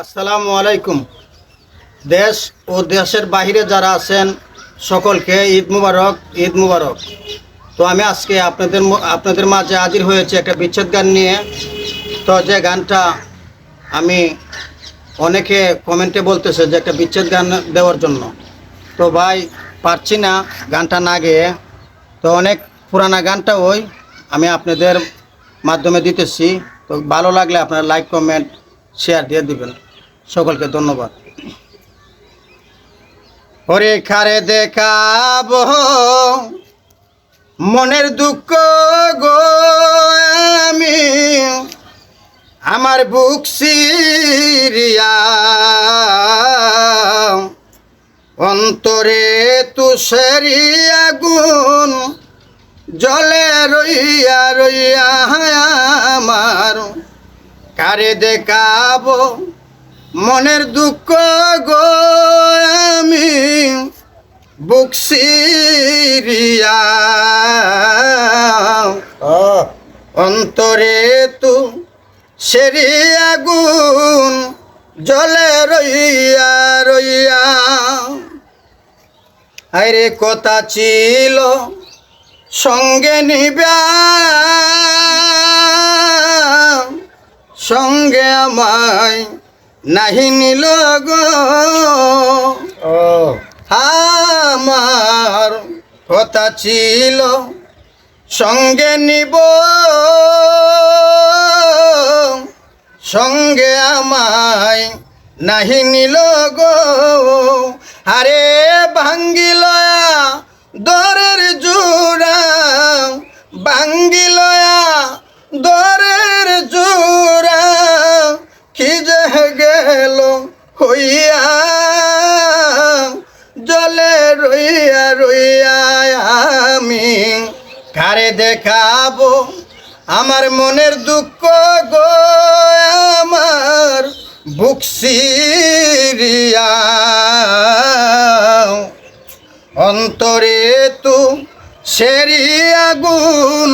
আসসালামু আলাইকুম। দেশ ও দেশের বাইরে যারা আছেন সকলকে ঈদ মুবারক, ঈদ মুবারক। তো আমি আজকে আপনাদের মাঝে হাজির হয়েছি একটা বিচ্ছেদ গান নিয়ে। তো যে গানটা আমি অনেকে কমেন্টে বলতেছে যে একটা বিচ্ছেদ গান দেওয়ার জন্য, তো ভাই পারছি না গানটা না গেয়ে। তো অনেক পুরানা গানটা আমি আপনাদের মাধ্যমে দিতেছি। তো ভালো লাগলে আপনারা লাইক কমেন্ট শেয়ার দিয়ে দিবেন। সকলকে ধন্যবাদ। ওরে খারে দেখাব মনের দুঃখ গো, আমি আমার বুক সিরিয়া অন্তরে তুষারি আগুন জলে রইয়া রইয়া আমার কারে দেখাবো মনের দুঃখ গো, আমি বুক সিরিয়া অন্তরে তু সেরি আগুন জলে রইয়া রইয়া। আরে কথা ছিল সঙ্গে নিবা, সঙ্গে আমায় নাহি নিল গো। আমার কথা ছিল সঙ্গে নিব, সঙ্গে আমায় নাহি নিল গো। আরে ভাঙ্গিলয়া দরের জোড়া, ভাঙ্গিলয়া দরের জোড়া, কি যে গেল হইয়া জলে রইয়া রইয়া। আমি কারে দেখাবো আমার মনের দুঃখ গো, আমার বুক সিরিয়া অন্তরে তু সেরি আগুন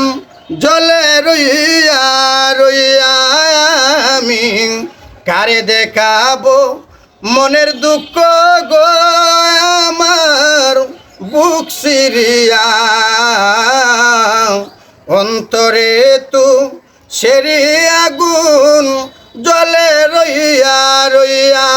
জলে রইয়া রইয়া। আমি কারে দেখাবো মনের দুঃখ গো, আমার বুক সিরিয়া অন্তরে তু সেরি আগুন জলে রইয়া রইয়া।